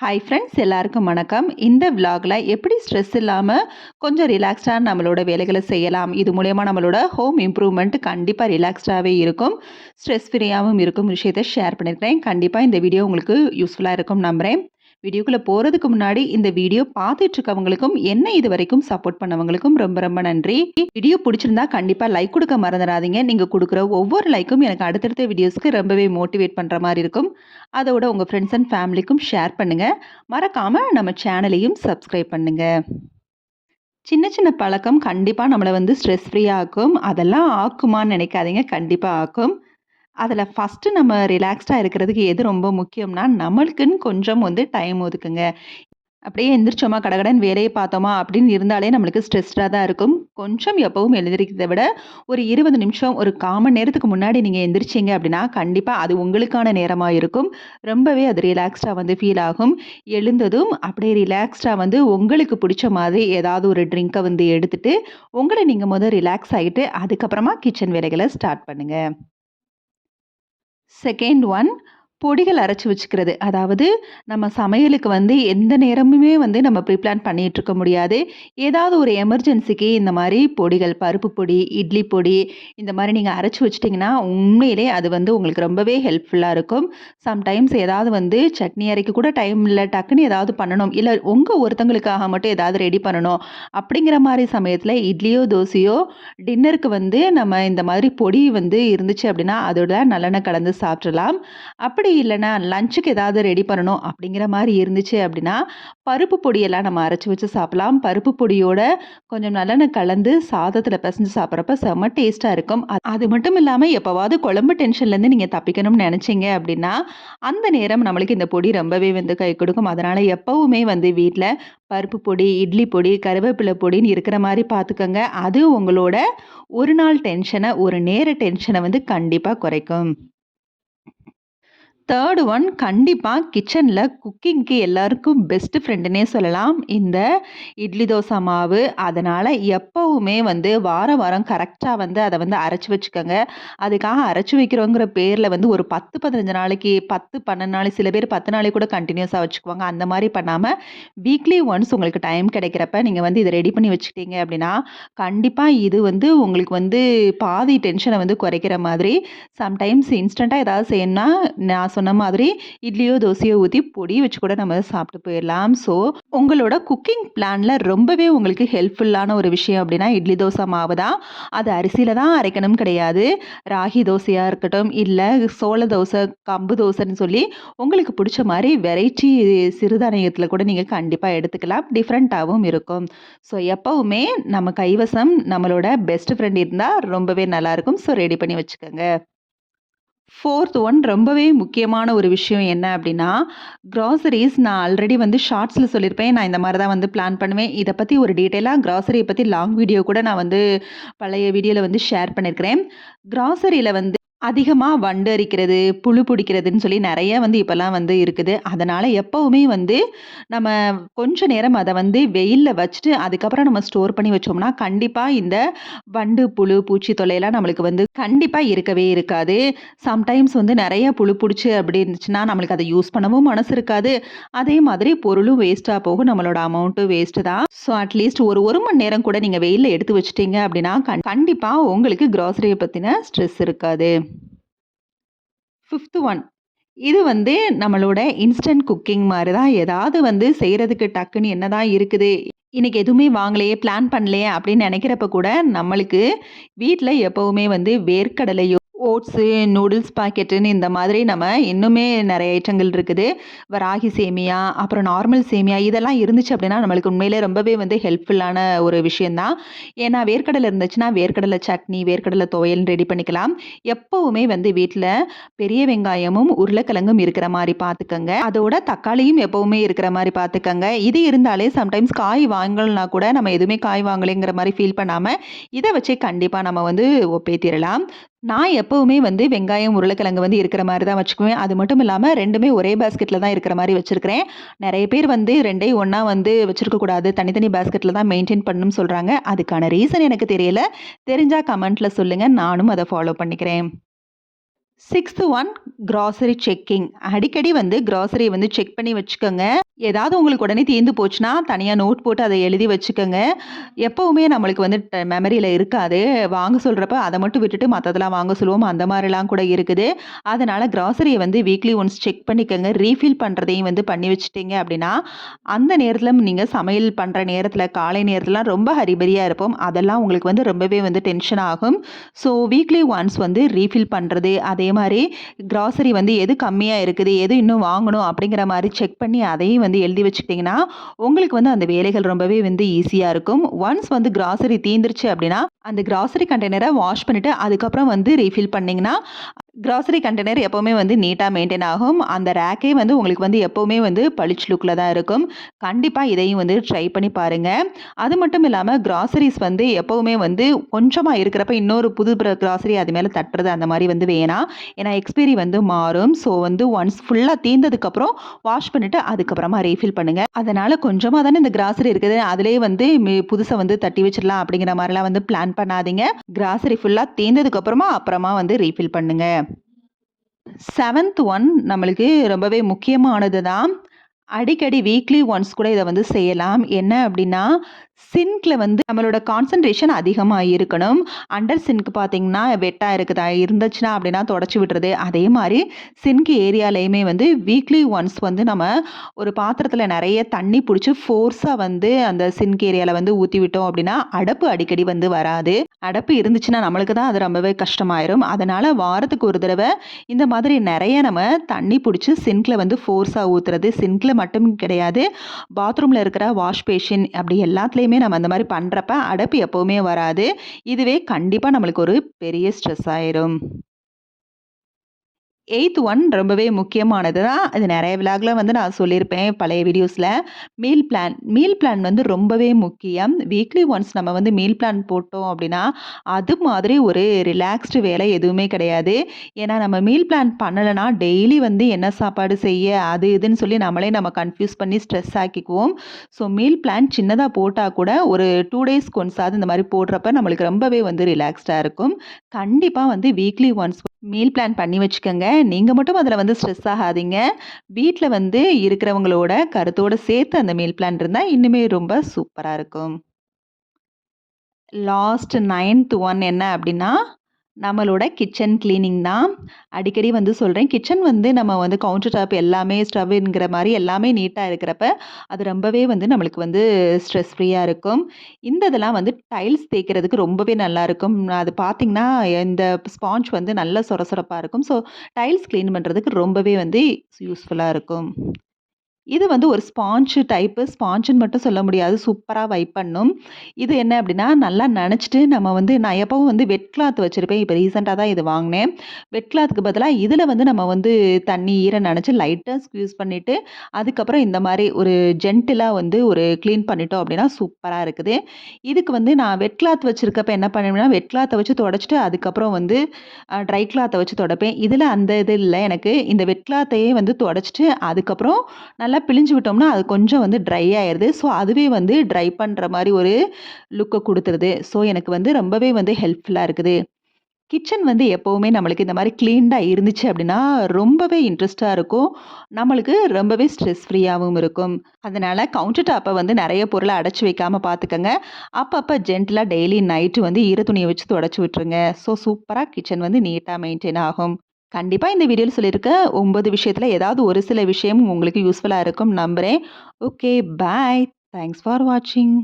Hi friends, எல்லாருக்கும் வணக்கம். இந்த விலாகில் எப்படி ஸ்ட்ரெஸ் இல்லாமல் கொஞ்சம் ரிலாக்ஸ்டாக நம்மளோட வேலைகளை செய்யலாம், இது மூலயமா நம்மளோட ஹோம் இம்ப்ரூவ்மெண்ட் கண்டிப்பாக ரிலாக்ஸ்டாகவே இருக்கும், ஸ்ட்ரெஸ் ஃப்ரீயாகவும் இருக்கும் விஷயத்தை ஷேர் பண்ணியிருக்கிறேன். கண்டிப்பாக இந்த வீடியோ உங்களுக்கு யூஸ்ஃபுல்லாக இருக்கும் நம்புகிறேன். வீடியோக்குள்ளே போகிறதுக்கு முன்னாடி இந்த வீடியோ பார்த்துட்டு இருக்கவங்களுக்கும் என்ன இது வரைக்கும் சப்போர்ட் பண்ணவங்களுக்கும் ரொம்ப ரொம்ப நன்றி. வீடியோ பிடிச்சிருந்தா கண்டிப்பாக லைக் கொடுக்க மறந்துடாதீங்க. நீங்கள் கொடுக்குற ஒவ்வொரு லைக்கும் எனக்கு அடுத்தடுத்த வீடியோஸ்க்கு ரொம்பவே மோட்டிவேட் பண்ணுற மாதிரி இருக்கும். அதோட உங்கள் ஃப்ரெண்ட்ஸ் அண்ட் ஃபேமிலிக்கும் ஷேர் பண்ணுங்கள். மறக்காமல் நம்ம சேனலையும் சப்ஸ்கிரைப் பண்ணுங்கள். சின்ன சின்ன பழக்கம் கண்டிப்பாக நம்மளை ஸ்ட்ரெஸ் ஃப்ரீயாக ஆக்கும். அதெல்லாம் ஆக்குமான்னு நினைக்காதீங்க, கண்டிப்பாக ஆக்கும். அதில் ஃபஸ்ட்டு நம்ம ரிலாக்ஸ்டாக இருக்கிறதுக்கு எது ரொம்ப முக்கியம்னா, நம்மளுக்குன்னு கொஞ்சம் டைம் ஒதுக்குங்க. அப்படியே எந்திரிச்சோமா கடகடன்னு வேலையை பார்த்தோமா அப்படின்னு இருந்தாலே நம்மளுக்கு ஸ்ட்ரெஸ்டாக தான் இருக்கும். கொஞ்சம் எப்பவும் எழுந்திரிக்கிறத விட ஒரு 20 நிமிஷம், ஒரு 1/4 மணி நேரத்துக்கு முன்னாடி நீங்கள் எந்திரிச்சிங்க அப்படின்னா கண்டிப்பாக அது உங்களுக்கான நேரமாக இருக்கும். ரொம்பவே அது ரிலாக்ஸ்டாக ஃபீல் ஆகும். எழுந்ததும் அப்படியே ரிலாக்ஸ்டாக உங்களுக்கு பிடிச்ச மாதிரி ஏதாவது ஒரு ட்ரிங்கை எடுத்துட்டு உங்களை நீங்கள் ரிலாக்ஸ் ஆகிட்டு அதுக்கப்புறமா கிச்சன் வேலைகளை ஸ்டார்ட் பண்ணுங்கள். செகண்ட் ஒன், பொடிகள் அரைச்சி வச்சுக்கிறது. அதாவது நம்ம சமையலுக்கு எந்த நேரமுமே நம்ம ப்ரீப்ளான் பண்ணிகிட்டு இருக்க முடியாது. ஏதாவது ஒரு எமர்ஜென்சிக்கு இந்த மாதிரி பொடிகள், பருப்பு பொடி, இட்லி பொடி இந்த மாதிரி நீங்கள் அரைச்சி வச்சிட்டிங்கன்னா உண்மையிலே அது உங்களுக்கு ரொம்பவே ஹெல்ப்ஃபுல்லாக இருக்கும். சம்டைம்ஸ் ஏதாவது சட்னி அரைக்க கூட டைம் இல்லை, டக்குன்னு ஏதாவது பண்ணணும், இல்லை உங்கள் ஒருத்தங்களுக்காக மட்டும் ஏதாவது ரெடி பண்ணணும் அப்படிங்கிற மாதிரி சமயத்தில் இட்லியோ தோசையோ டின்னருக்கு நம்ம இந்த மாதிரி பொடி இருந்துச்சு அப்படின்னா அதோட நல்லெண்ணெய் கலந்து சாப்பிட்றலாம். அப்படி இல்லைன்னா லஞ்சுக்கு ஏதாவது ரெடி பண்ணணும் அப்படிங்கிற மாதிரி இருந்துச்சு அப்படின்னா பருப்பு பொடியெல்லாம் நம்ம அரைச்சி வச்சு சாப்பிடலாம். பருப்பு பொடியோட கொஞ்சம் நல்லெண்ணெய் கலந்து சாதத்தில் பிசைஞ்சு சாப்பிட்றப்ப செம்ம டேஸ்ட்டாக இருக்கும். அது மட்டும் இல்லாமல் எப்போவாவது குழம்பு டென்ஷன்லேருந்து நீங்கள் தப்பிக்கணும்னு நினச்சிங்க அப்படின்னா அந்த நேரம் நம்மளுக்கு இந்த பொடி ரொம்பவே கை கொடுக்கும். அதனால் எப்போவுமே வீட்டில் பருப்பு பொடி, இட்லி பொடி, கருவேப்பிலை பொடின்னு இருக்கிற மாதிரி பார்த்துக்கோங்க. அது உங்களோட ஒரு நாள் டென்ஷனை, ஒரு நேர டென்ஷனை கண்டிப்பாக குறைக்கும். தேர்டு ஒன், கண்டிப்பாக கிச்சனில் குக்கிங்க்கு எல்லாருக்கும் பெஸ்ட்டு ஃப்ரெண்டுன்னே சொல்லலாம் இந்த இட்லி தோசை மாவு. அதனால் எப்போவுமே வாரம் வாரம் கரெக்டாக அதை அரைச்சி வச்சுக்கோங்க. அதுக்காக அரைச்சி வைக்கிறோங்கிற பேரில் ஒரு 10-15 நாளைக்கு, 10-12 நாளைக்கு, சில பேர் 10 நாளைக்கு கூட கண்டினியூஸாக வச்சுக்குவாங்க. அந்த மாதிரி பண்ணாமல் வீக்லி ஒன்ஸ் உங்களுக்கு டைம் கிடைக்கிறப்ப நீங்கள் இதை ரெடி பண்ணி வச்சுக்கிட்டீங்க அப்படின்னா கண்டிப்பாக இது உங்களுக்கு பாதி டென்ஷனை குறைக்கிற மாதிரி. சம்டைம்ஸ் இன்ஸ்டண்ட்டாக ஏதாவது செய்யணும்னா நான் சொன்ன மாதிரி இட்லியோ தோசையோ ஊற்றி பொடி வச்சு கூட நம்ம சாப்பிட்டு போயிடலாம். ஸோ உங்களோட குக்கிங் பிளானில் ரொம்பவே உங்களுக்கு ஹெல்ப்ஃபுல்லான ஒரு விஷயம் அப்படின்னா இட்லி தோசை மாவு தான். அது அரிசியில் தான் அரைக்கணும் கிடையாது. ராகி தோசையாக இருக்கட்டும், இல்லை சோள தோசை, கம்பு தோசைன்னு சொல்லி உங்களுக்கு பிடிச்ச மாதிரி வெரைட்டி சிறுதானியத்தில் கூட நீங்கள் கண்டிப்பாக எடுத்துக்கலாம். டிஃப்ரெண்ட்டாகவும் இருக்கும். ஸோ எப்போவுமே நம்ம கைவசம் நம்மளோட பெஸ்ட் ஃப்ரெண்ட் இருந்தால் ரொம்பவே நல்லாயிருக்கும். ஸோ ரெடி பண்ணி வச்சுக்கோங்க. ஃபோர்த் ஒன், ரொம்பவே முக்கியமான ஒரு விஷயம் என்ன அப்படின்னா க்ராசரிஸ். நான் ஆல்ரெடி ஷார்ட்ஸில் சொல்லியிருப்பேன், நான் இந்த மாதிரி தான் பிளான் பண்ணுவேன். இதை பற்றி ஒரு டீட்டெயிலாக க்ராசரியை பற்றி லாங் வீடியோ கூட நான் பழைய வீடியோவில் ஷேர் பண்ணியிருக்கிறேன். க்ராசரியில் அதிகமாக வண்டு அரிக்கிறது, புழு பிடிக்கிறதுன்னு சொல்லி நிறைய இப்போல்லாம் இருக்குது. அதனால் எப்போவுமே நம்ம கொஞ்ச நேரம் அதை வெயிலில் வச்சுட்டு அதுக்கப்புறம் நம்ம ஸ்டோர் பண்ணி வச்சோம்னா கண்டிப்பாக இந்த வண்டு, புழு, பூச்சி தொல்லையெல்லாம் நம்மளுக்கு கண்டிப்பாக இருக்கவே இருக்காது. சம்டைம்ஸ் நிறைய புழு பிடிச்சி அப்படி இருந்துச்சுன்னா நம்மளுக்கு அதை யூஸ் பண்ணவும் மனசு இருக்காது. அதே மாதிரி பொருளும் வேஸ்ட்டாக போகும், நம்மளோட அமௌண்ட்டும் வேஸ்ட்டு தான். ஸோ அட்லீஸ்ட் ஒரு மணி நேரம் கூட நீங்கள் வெயிலில் எடுத்து வச்சிட்டிங்க அப்படின்னா கண்டிப்பாக உங்களுக்கு க்ராசரியை பற்றின ஸ்ட்ரெஸ் இருக்காது. ஃபிஃப்த் ஒன், இது நம்மளோட இன்ஸ்டன்ட் குக்கிங் மாதிரி தான். ஏதாவது செய்கிறதுக்கு டக்குன்னு என்ன தான் இருக்குது, இன்றைக்கி எதுவுமே வாங்கலையே, பிளான் பண்ணலையே அப்படின்னு நினைக்கிறப்ப கூட நம்மளுக்கு வீட்டில் எப்போவுமே வேர்க்கடலையோ, ஓட்ஸு, நூடுல்ஸ் பாக்கெட்டுன்னு இந்த மாதிரி நம்ம இன்னுமே நிறைய ஐட்டங்கள் இருக்குது. ராகி சேமியா, அப்புறம் நார்மல் சேமியா இதெல்லாம் இருந்துச்சு அப்படின்னா நம்மளுக்கு உண்மையிலே ரொம்பவே ஹெல்ப்ஃபுல்லான ஒரு விஷயந்தான். ஏன்னா வேர்க்கடலை இருந்துச்சுன்னா வேர்க்கடலை சட்னி, வேர்க்கடலை துவையல்னு ரெடி பண்ணிக்கலாம். எப்போவுமே வீட்டில் பெரிய வெங்காயமும் உருளைக்கிழங்கும் இருக்கிற மாதிரி பார்த்துக்கங்க. அதோட தக்காளியும் எப்போவுமே இருக்கிற மாதிரி பார்த்துக்கங்க. இது இருந்தாலே சம்டைம்ஸ் காய் வாங்கலனா கூட நம்ம எதுவுமே காய் வாங்கலைங்கிற மாதிரி ஃபீல் பண்ணாமல் இதை வச்சே கண்டிப்பாக நம்ம ஒப்பேத்திடலாம். நான் எப்போவுமே வெங்காயம், உருளைக்கிழங்கு இருக்கிற மாதிரி தான் வச்சுக்குவேன். அது மட்டும் இல்லாமல் ரெண்டுமே ஒரே பேஸ்கெட்டில் தான் இருக்கிற மாதிரி வச்சுருக்கிறேன். நிறைய பேர் ரெண்டையும் ஒன்றா வச்சுருக்கக்கூடாது, தனித்தனி பேஸ்கெட்டில் தான் மெயின்டைன் பண்ணணும்னு சொல்கிறாங்க. அதுக்கான ரீசன் எனக்கு தெரியல. தெரிஞ்சால் கமெண்ட்டில் சொல்லுங்கள், நானும் அதை ஃபாலோ பண்ணிக்கிறேன். 6th one grocery checking. அடிக்கடி வந்து கிராசரிய வந்து செக் பண்ணி வச்சுக்கோங்க. ஏதாவது உங்களுக்கு உடனே தீர்ந்து போச்சுன்னா, தனியா நோட் போட்டு அத எழுதி வச்சுக்கோங்க. எப்பவுமே நம்மளுக்கு வந்து மெமரியில இருக்காது. வாங்க சொல்றப்ப அத மட்டும் விட்டுட்டு மத்ததெல்லாம் வாங்க சொல்லுவோம். அந்த மாரிலாம் கூட இருக்குது. அதனால கிராசரிய வந்து வீக்லி ஒன்ஸ் செக் பண்ணிக்கங்க. ரீஃபில் பண்றதையும் வந்து பண்ணி வச்சுட்டீங்க அப்டின்னா, அந்த நேரத்தில நீங்க சமையல் பண்ற நேரத்தில, காலை நேரத்துலலாம் ரொம்ப ஹரிபரியா இருப்போம். அதெல்லாம் உங்களுக்கு வந்து ரொம்பவே வந்து டென்ஷன் ஆகும். ஸோ வீக்லி ஒன்ஸ் வந்து ரீஃபில் பண்றது, அதே மாரி கிராசரி வந்து எது கம்மியா இருக்குது, எது இன்னும் வாங்கணும் அப்படிங்கிற மாரி செக் பண்ணி அதையும் வந்து எழுதி வச்சுக்கிட்டீங்கன்னா, உங்களுக்கு வந்து அந்த வேலைகள் ரொம்பவே வந்து ஈஸியா இருக்கும். ஒன்ஸ் வந்து கிராசரி தீந்துருச்சு அப்படின்னா, அந்த கிராசரி கண்டெய்னர வாஷ் பண்ணிட்டு அதுக்கப்புறம் வந்து ரீஃபில் பண்ணீங்கன்னா, கிராசரி கண்டெய்னர் எப்பவுமே வந்து நீட்டா மெயின்டெயின் ஆகும். அந்த ரேக்கே வந்து உங்களுக்கு வந்து எப்பவுமே வந்து பளிச்சு லுக்ல தான் இருக்கும். கண்டிப்பா இதையும் வந்து ட்ரை பண்ணி பாருங்க. அது மட்டும் இல்லாம கிராசரிஸ் வந்து எப்பவுமே வந்து கொஞ்சமா இருக்கிறப்ப இன்னொரு புது கிராசரி அது மேல தட்டுறது அந்த மாரி வந்து வேணாம். ஏன்னா எக்ஸ்பைரி வந்து மாறும். ஸோ வந்து ஒன்ஸ் ஃபுல்லா தீர்ந்ததுக்கப்புறம் வாஷ் பண்ணிட்டு அதுக்கப்புறமா ரீஃபில் பண்ணுங்க. அதனால கொஞ்சமா தானே இந்த கிராசரி இருக்குது. அதிலேயே வந்து புதுசா வந்து தட்டி வச்சிடலாம் அப்படிங்கிற மாரிலாம் வந்து பிளான் பண்ணாதீங்க. கிராசரி ஃபுல்லா தீர்ந்ததுக்கு அப்புறமா வந்து ரீஃபில் பண்ணுங்க. 7th ஒன் நம்மளுக்கு ரொம்பவே முக்கியமானது தான். அடிக்கடி வீக்லி ஒன்ஸ் கூட இத வந்து செய்யலாம். என்ன அப்டின்னா, சிங்க்ல வந்து நம்மளோட கான்சன்ட்ரேஷன் அதிகமா இருக்கணும். அண்டர் சிங்க் பார்த்தீங்கன்னா, வெட்டா இருக்குதா இருந்துச்சுன்னா அப்டின்னா தொடச்சு விட்டுறது. அதே மாரி சிங்க் ஏரியாலயுமே வந்து வீக்லி ஒன்ஸ் வந்து நம்ம ஒரு பாத்திரத்தில நெறைய தண்ணி புடிச்சு ஃபோர்ஸா வந்து அந்த சிங்க் ஏரியால வந்து ஊத்தி விட்டோம் அப்டின்னா, அடப்பு அடிக்கடி வந்து வராது. அடப்பு இருந்துச்சுன்னா நம்மளுக்கு தான் அது ரொம்பவே கஷ்டமாயிரும். அதனால வாரத்துக்கு ஒரு தடவ இந்த மாதிரி நெறைய நம்ம தண்ணி புடிச்சு சிங்க்ல வந்து ஃபோர்ஸா ஊத்துறது. சிங்க்ல மட்டும் கிடையாது. பாத்ரூம்ல இருக்கிற வாஷ் பேஷின் அப்படி எல்லாத்துலயுமே நம்ம அந்த மாரி பண்றப்ப அடைப்பு எப்பவுமே வராது. இதுவே கண்டிப்பா நம்மளுக்கு ஒரு பெரிய ஸ்ட்ரெஸ் ஆயிரும். 8th ஒன் ரொம்பவே முக்கியமானது தான். அது நெறைய விளாக்ல வந்து நான் சொல்லியிருப்பேன் பழைய வீடியோஸ்ல. Meal plan. மீல் பிளான் வந்து ரொம்பவே முக்கியம். வீக்லி ஒன்ஸ் நம்ம வந்து மீல் பிளான் போட்டோம் அப்டின்னா, அது மாதிரி ஒரு ரிலாக்ஸ்டு வேலை எதுவுமே கிடையாது. ஏன்னா நம்ம மீல் பிளான் பண்ணலனா, டெய்லி வந்து என்ன சாப்பாடு செய்ய, அது இதுன்னு சொல்லி நம்மளே நம்ம கன்ஃப்யூஸ் பண்ணி ஸ்ட்ரெஸ் ஆக்கிக்குவோம். ஸோ மீல் பிளான் சின்னதா போட்டா கூட ஒரு 2 டேஸ்க்கு ஒன்ஸாவது இந்த மாரி போடுறப்ப நம்மளுக்கு ரொம்பவே வந்து ரிலாக்ஸ்டா இருக்கும். கண்டிப்பா வந்து வீக்லி ஒன்ஸ் மீல் பிளான் பண்ணி வச்சுக்கங்க. நீங்க மட்டும் அதில வந்து ஸ்ட்ரெஸ் ஆகாதீங்க. வீட்ல வந்து இருக்கிறவங்களோட கருத்தோட சேர்த்து அந்த மீல் பிளான் இருந்தா இன்னுமே ரொம்ப சூப்பரா இருக்கும். லாஸ்ட் 9th ஒன் என்ன அப்டின்னா, நம்மளோட கிச்சன் கிளீனிங் தான். அடிக்கடி வந்து சொல்றேன். கிச்சன் வந்து நம்ம வந்து கவுண்டர் டாப் எல்லாமே ஸ்டவ்ங்கிற மாரி எல்லாமே நீட்டா இருக்கிறப்ப, அது ரொம்பவே வந்து நம்மளுக்கு வந்து ஸ்ட்ரெஸ் ஃப்ரீயா இருக்கும். இந்த இதெல்லாம் வந்து டைல்ஸ் தேய்க்கிறதுக்கு ரொம்பவே நல்லாருக்கும். அது பார்த்தீங்கன்னா, இந்த ஸ்பாஞ்ச் வந்து நல்ல சொரசொரப்பா இருக்கும். ஸோ டைல்ஸ் கிளீன் பண்றதுக்கு ரொம்பவே வந்து யூஸ்ஃபுல்லா இருக்கும். இது வந்து ஒரு ஸ்பாஞ்ச் டைப்பு. ஸ்பாஞ்சுன்னு மட்டும் சொல்ல முடியாது. சூப்பரா வைப் பண்ணும். இது என்ன அப்டின்னா, நல்லா நனச்சுட்டு நம்ம வந்து நான் எப்பவும் வந்து வெட் கிளாத் வச்சிருப்பேன். இப்ப ரீசென்ட்டா தான் இது வாங்குனேன். வெட் கிளாத்துக்கு பதிலா இதுல வந்து நம்ம வந்து தண்ணி நனச்சு லைட்டா ஸ்க்வீஸ் பண்ணிட்டு, அதுக்கப்புறம் இந்த மாரி ஒரு ஜென்டிலா வந்து ஒரு கிளீன் பண்ணிட்டோம் அப்டின்னா, சூப்பரா இருக்குது. இதுக்கு வந்து நான் வெட் கிளாத் வச்சிருக்கப்ப என்ன பண்ணுவேன்னா, வெட் கிளாத்த வச்சு தொடச்சுட்டு, அதுக்கப்புறம் வந்து ட்ரை கிளாத்த வச்சு தொடப்பேன். இதுல அந்த இது இல்ல எனக்கு. இந்த வெட் கிளாத்தையே வந்து தொடச்சுட்டு, அதுக்கப்புறம் நல்லா பிழிஞ்சு விட்டோம்னா, அது கொஞ்சம் வந்து ட்ரை ஆயிருது. ஸோ, அதுவே வந்து ட்ரை பண்ற மாரி ஒரு லுக்க குடுத்துருது. ஸோ, எனக்கு வந்து ரொம்பவே வந்து ஹெல்ப்ஃபுல்லா இருக்குது. கிச்சன் வந்து எப்பவுமே நம்மளுக்கு இந்த மாரி கிளீன்டா இருந்துச்சு அப்டின்னா, ரொம்பவே இன்ட்ரெஸ்ட்டா இருக்கும். நம்மளுக்கு ரொம்பவே ஸ்ட்ரெஸ் ஃப்ரீயாவும் இருக்கும். அதனால கவுண்டர் டாப்ப வந்து நெறைய பொருள அடைச்சு வைக்காம பார்த்துக்கங்க. அப்பப்ப ஜென்டிலா டெய்லி நைட்டு வந்து ஈர துணிய வச்சு தொடச்சு விட்டுருங்க. ஸோ, சூப்பரா கிச்சன் வந்து நீட்டா மெயின்டெயின் ஆகும். கண்டிப்பா இந்த வீடியோல சொல்லியிருக்க 9 விஷயத்துல ஏதாவது ஒரு சில விஷயம் உங்களுக்கு யூஸ்ஃபுல்லா இருக்கும் நம்புறேன். Okay, bye. தேங்க்ஸ் ஃபார் வாட்சிங்.